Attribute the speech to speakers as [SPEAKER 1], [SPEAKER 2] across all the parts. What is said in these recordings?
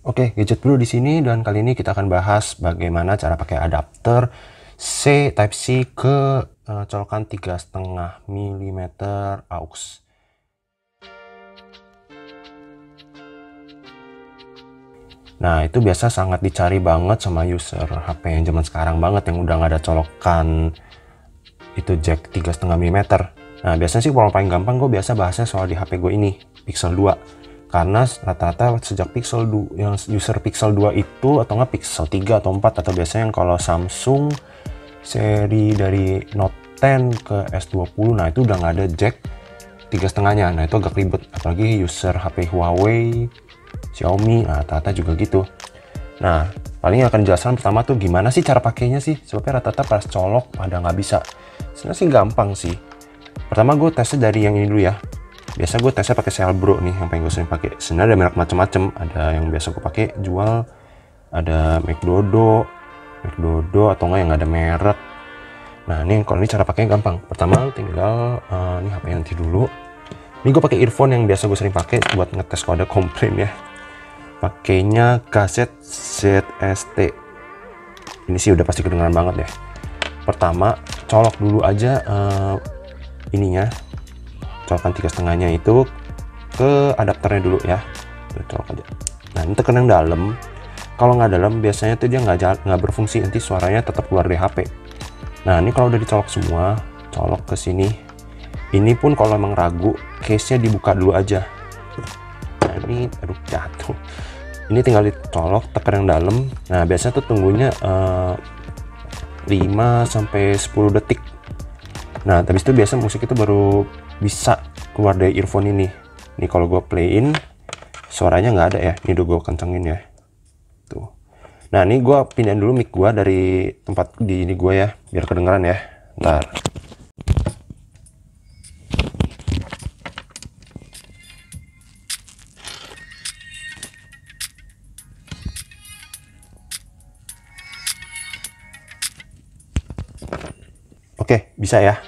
[SPEAKER 1] Oke, gadget dulu di sini dan kali ini kita akan bahas bagaimana cara pakai adapter Type C ke colokan 3,5 mm aux. Nah, itu biasa sangat dicari banget sama user HP yang zaman sekarang banget yang udah nggak ada colokan itu jack 3,5 mm. Nah, biasanya sih kalau paling gampang gue biasa bahasnya soal di HP gue ini, Pixel 2. Karena rata-rata sejak Pixel 2, yang user Pixel 2 itu atau nggak Pixel 3 atau 4 atau biasanya yang kalau Samsung seri dari Note 10 ke S20, nah itu udah nggak ada jack 3,5-nya. Nah itu agak ribet, apalagi user HP Huawei, Xiaomi, nah rata-rata juga gitu. Nah paling akan jelaskan pertama tuh gimana sih cara pakainya sih, sebabnya rata-rata pas colok pada nggak bisa. Sebenarnya sih gampang sih. Pertama gue tesnya dari yang ini dulu ya. Biasa gue tesnya pakai Selbro nih, yang pengen gue sering pakai. Sebenarnya ada merek macam-macam. Ada yang biasa gue pakai jual, ada McDodo atau enggak yang nggak ada merek. Nah ini kalau ini cara pakainya gampang. Pertama lu tinggal ini HP nanti dulu. Ini gue pakai earphone yang biasa gue sering pakai buat ngetes kalau ada komplain ya. Pakainya kaset ZST. Ini sih udah pasti kedengaran banget ya. Pertama colok dulu aja ininya, colokan 3,5-nya itu ke adapternya dulu ya. Tuh, colok aja. Nah ini tekan yang dalam. Kalau nggak dalam biasanya tuh dia nggak berfungsi, nanti suaranya tetap keluar dari HP. Nah ini kalau udah dicolok semua, colok ke sini. Ini pun kalau emang ragu, case-nya dibuka dulu aja. Nah ini aduh jatuh. Ini tinggal dicolok, tekan yang dalam. Nah biasanya tuh tunggunya 5-10 detik. Nah habis itu biasa musik itu baru bisa keluar dari earphone ini. Ini kalau gue playin suaranya nggak ada ya. Ini udah gue kencengin ya. Tuh. Nah ini gue pindahin dulu mic gue dari tempat di ini gue ya, biar kedengeran ya. Ntar. Oke, bisa ya.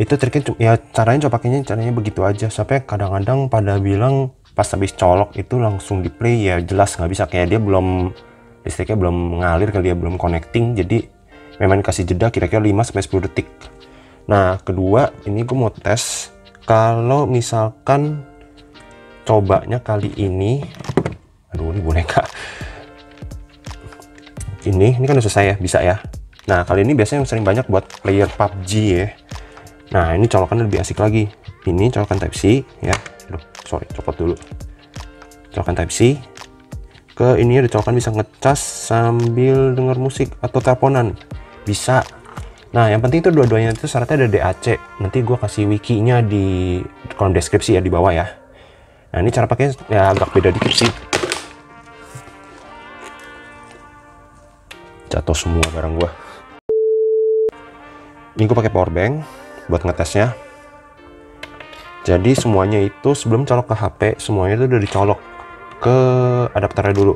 [SPEAKER 1] Itu triknya ya, caranya caranya begitu aja. Sampai kadang-kadang pada bilang pas habis colok itu langsung di play, ya jelas nggak bisa, kayak dia belum, listriknya belum mengalir kali ya, belum connecting, jadi memang kasih jeda kira-kira 5-10 detik. Nah kedua ini gue mau tes kalau misalkan cobanya kali ini, aduh ini boneka ini kan udah selesai ya, bisa ya. Nah kali ini biasanya yang sering banyak buat player PUBG ya. Nah ini colokannya lebih asik lagi. Ini colokan Type C ya. Aduh, sorry, copot dulu. Colokan Type C ke ini, ada colokan bisa ngecas sambil denger musik atau teleponan, bisa. Nah yang penting itu dua-duanya itu syaratnya ada DAC. Nanti gue kasih wikinya di kolom deskripsi ya, di bawah ya. Nah ini cara pakai ya agak beda dikit sih. Jatuh semua barang gue. Ini gue pakai power bank buat ngetesnya. Jadi semuanya itu sebelum colok ke HP, semuanya itu udah dicolok ke adapternya dulu.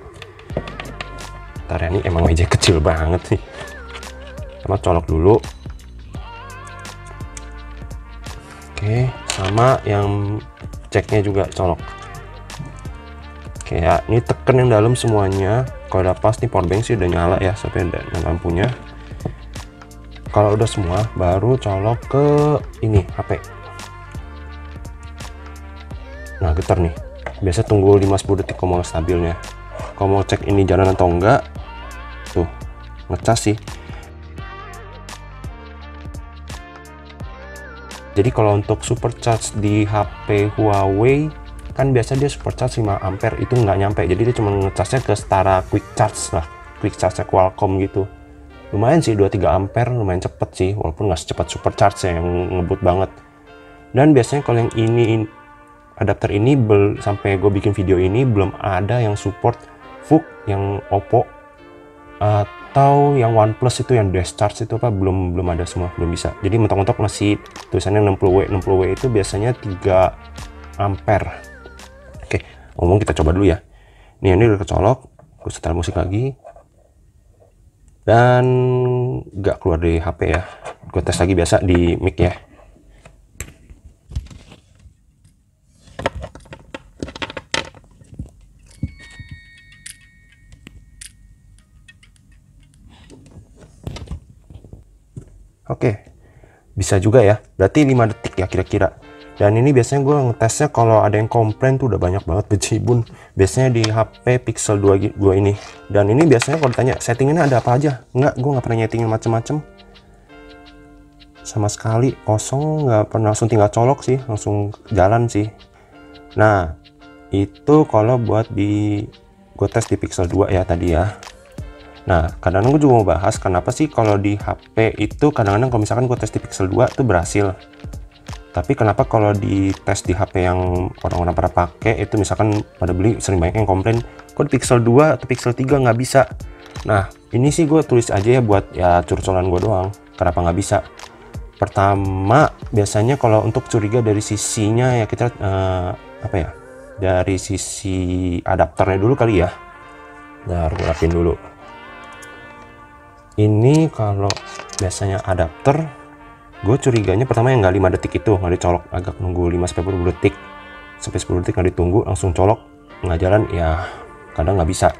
[SPEAKER 1] Ntar ya, ini emang meja kecil banget nih. Sama colok dulu. Oke, sama yang jacknya juga colok. Oke ya, ini tekan yang dalam semuanya. Kalau udah pas nih, power bank sih udah nyala ya, sampai ada lampunya. Kalau udah semua, baru colok ke ini HP. Nah getar nih, biasa tunggu 5-10 detik kalau mau stabilnya. Kalau mau cek ini jalan atau enggak, tuh ngecas sih. Jadi kalau untuk supercharge di HP Huawei kan biasa dia supercharge 5 ampere, itu nggak nyampe, jadi dia cuma ngecasnya ke setara quick charge lah, quick charge Qualcomm gitu. Lumayan sih, 2-3 ampere, lumayan cepet sih, walaupun nggak secepat supercharge yang ngebut banget. Dan biasanya kalau yang ini adapter ini sampai gue bikin video ini belum ada yang support VOOC, yang Oppo atau yang OnePlus itu yang dash charge itu apa, belum ada semua, belum bisa. Jadi mentok-mentok masih tulisannya 60W itu biasanya 3 ampere. Oke, ngomong kita coba dulu ya. Ini udah kecolok, gue setel musik lagi dan nggak keluar dari HP ya. Gue tes lagi biasa di mic ya. Oke, bisa juga ya, berarti 5 detik ya kira-kira. Dan ini biasanya gue ngetesnya kalau ada yang komplain tuh udah banyak banget bejibun, biasanya di HP Pixel 2 ini. Dan ini biasanya kalau ditanya settingannya ada apa aja, enggak, gue nggak pernah nyetingin macem-macem sama sekali, kosong, nggak pernah, langsung tinggal colok sih, langsung jalan sih. Nah itu kalau buat gue tes di Pixel 2 ya tadi ya. Nah, kadang-kadang gue juga mau bahas kenapa sih kalau di HP itu kadang-kadang kalau misalkan gue tes di Pixel 2 itu berhasil. Tapi kenapa kalau di tes di HP yang orang-orang pada pakai itu misalkan pada beli sering banyak yang komplain kok di Pixel 2 atau Pixel 3 nggak bisa. Nah, ini sih gue tulis aja ya buat ya curcolan gue doang. Kenapa nggak bisa? Pertama, biasanya kalau untuk curiga dari sisinya ya kita apa ya? Dari sisi adapternya dulu kali ya. Nah, gue rapin dulu. Ini kalau biasanya adapter, gue curiganya pertama yang nggak 5 detik itu nggak dicolok, agak nunggu 5-10 detik sampai 10 detik nggak ditunggu langsung colok nggak jalan ya, kadang nggak bisa.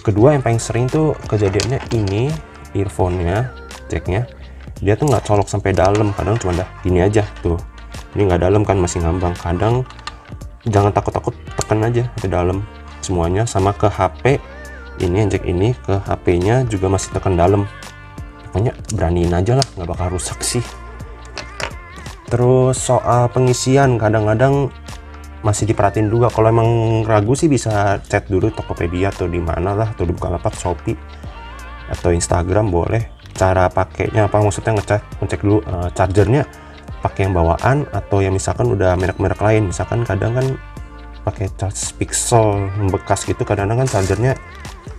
[SPEAKER 1] Kedua yang paling sering tuh kejadiannya ini earphone-nya, jacknya dia tuh nggak colok sampai dalam, kadang cuma dah gini aja tuh, ini nggak dalam kan, masih ngambang. Kadang jangan takut-takut, tekan aja ke dalam semuanya. Sama ke HP ini, yang jack ini ke HP-nya juga masih tekan dalam, pokoknya beraniin aja lah, nggak bakal rusak sih. Terus soal pengisian kadang-kadang masih diperhatiin juga, kalau emang ragu sih bisa chat dulu Tokopedia atau di mana lah, atau di Bukalapak, Shopee atau Instagram boleh. Cara pakainya apa, maksudnya ngecek dulu chargernya pakai yang bawaan atau yang misalkan udah merek-merek lain. Misalkan kadang kan pakai charge Pixel bekas gitu, kadang-kadang kan chargernya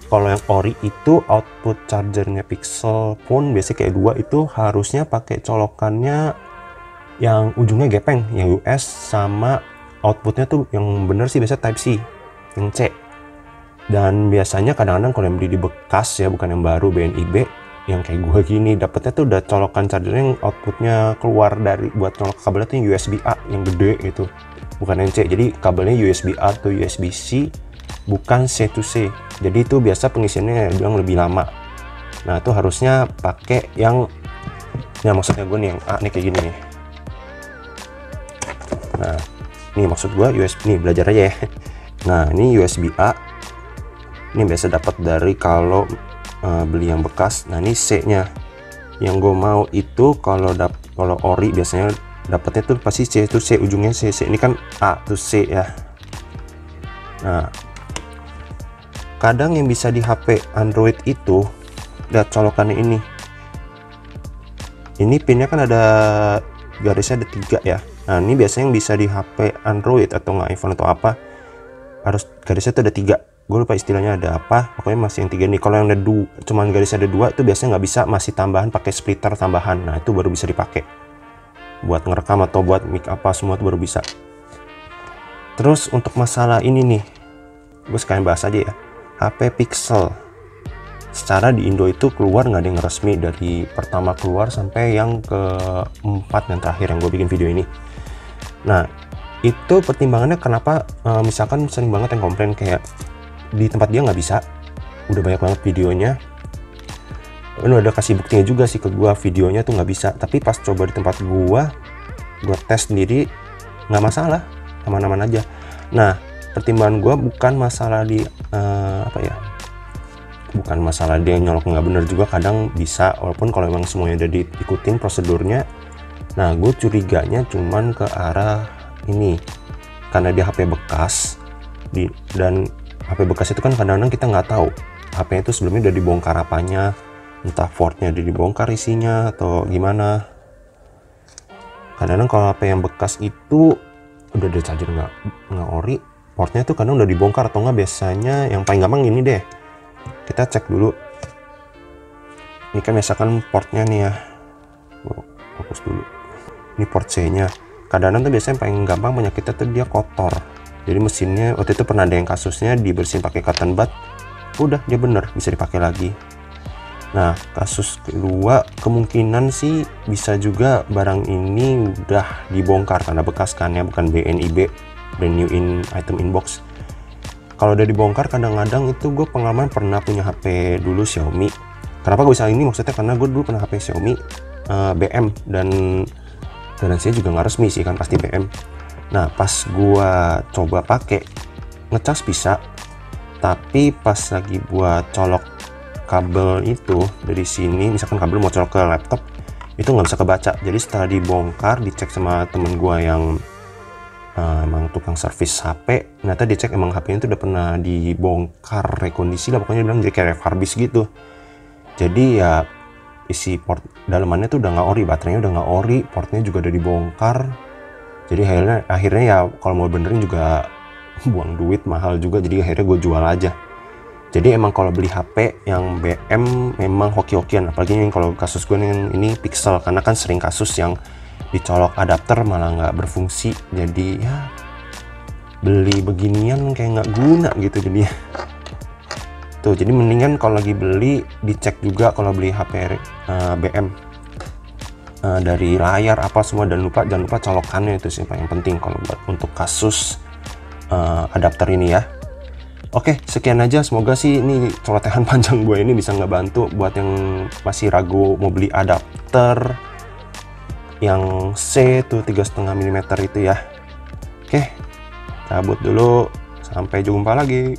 [SPEAKER 1] kalau yang ori itu output chargernya Pixel pun biasanya kayak 2 itu harusnya pakai colokannya yang ujungnya gepeng, yang US, sama outputnya tuh yang bener sih biasa Type C, yang C. Dan biasanya kadang-kadang kalau yang beli di bekas ya, bukan yang baru BNIB, yang kayak gue gini, dapetnya tuh udah colokan chargernya yang outputnya keluar dari buat colok kabelnya tuh yang USB A yang gede gitu, bukan yang C. Jadi kabelnya USB A atau USB C, bukan C to C. Jadi itu biasa pengisiannya bilang lebih lama. Nah itu harusnya pakai yang, ya maksudnya gue nih yang A nih kayak gini nih. Nah ini maksud gue USB nih, belajar aja ya. Nah ini USB A, ini biasa dapat dari kalau beli yang bekas. Nah ini C nya yang gue mau itu, kalau ori biasanya dapatnya tuh pasti C to C, ujungnya C. Ini kan A to C ya. Nah kadang yang bisa di HP Android itu lihat colokannya ini pinnya kan ada garisnya, ada 3 ya. Nah ini biasanya yang bisa di HP Android atau nggak iPhone atau apa, harus garisnya tuh ada 3, gue lupa istilahnya ada apa, pokoknya masih yang 3 nih. Kalau yang ada cuman garisnya ada 2 itu biasanya nggak bisa, masih tambahan pakai splitter tambahan. Nah itu baru bisa dipakai buat ngerekam atau buat mic apa, semua itu baru bisa. Terus untuk masalah ini nih, gue sekalian bahas aja ya. HP Pixel secara di Indo itu keluar nggak ada yang resmi, dari pertama keluar sampai yang keempat yang terakhir yang gue bikin video ini. Nah itu pertimbangannya kenapa misalkan sering banget yang komplain kayak di tempat dia nggak bisa, udah banyak banget videonya, ini udah kasih buktinya juga sih ke gua, videonya tuh nggak bisa. Tapi pas coba di tempat gua tes sendiri nggak masalah, aman-aman aja. Nah pertimbangan gua bukan masalah di apa ya, bukan masalah dia nyolok nggak bener juga, kadang bisa walaupun kalau emang semuanya udah diikutin prosedurnya. Nah gue curiganya cuman ke arah ini, karena dia HP bekas dan HP bekas itu kan kadang-kadang kita nggak tahu HP itu sebelumnya udah dibongkar apanya, entah portnya udah dibongkar isinya atau gimana. Kadang-kadang kalau HP yang bekas itu udah ada charger nggak ori, portnya tuh kadang udah dibongkar atau nggak. Biasanya yang paling gampang ini deh, kita cek dulu. Ini kan misalkan portnya nih ya, fokus dulu, ini port C nya. Kadang-kadang tuh biasanya paling gampang penyakitnya tuh dia kotor, jadi mesinnya waktu itu pernah ada yang kasusnya dibersihin pakai cotton bud, udah dia bener bisa dipakai lagi. Nah kasus kedua kemungkinan sih bisa juga barang ini udah dibongkar karena bekas kan ya, bukan BNIB, brand new item inbox. Kalau udah dibongkar kadang-kadang itu gue pengalaman pernah punya HP dulu Xiaomi. Kenapa gue bisa ini, maksudnya karena gue dulu pernah HP Xiaomi BM, dan garansinya juga nggak resmi sih kan, pasti BM. Nah pas gua coba pakai ngecas bisa, tapi pas lagi buat colok kabel itu dari sini, misalkan kabel mau colok ke laptop, itu nggak bisa kebaca. Jadi setelah dibongkar, dicek sama temen gua yang emang tukang servis HP, ternyata dicek emang HP-nya itu udah pernah dibongkar, rekondisi lah pokoknya, bilang jadi kayak refurbish gitu. Jadi ya isi port dalamannya tuh udah nggak ori, baterainya udah nggak ori, portnya juga udah dibongkar. Jadi akhirnya ya kalau mau benerin juga buang duit mahal juga, jadi akhirnya gue jual aja. Jadi emang kalau beli HP yang BM memang hoki-hokian, apalagi yang kalau kasus gue yang ini Pixel, karena kan sering kasus yang dicolok adapter malah nggak berfungsi. Jadi ya beli beginian kayak nggak guna gitu jadinya. Tuh, jadi mendingan kalau lagi beli dicek juga kalau beli HP BM dari layar apa semua, dan jangan lupa colokannya, itu sih yang penting kalau buat untuk kasus adapter ini ya. Oke, sekian aja, semoga sih ini celotehan panjang gue ini bisa ngebantu buat yang masih ragu mau beli adapter yang C tuh 3,5 mm itu ya. Oke, cabut dulu, sampai jumpa lagi.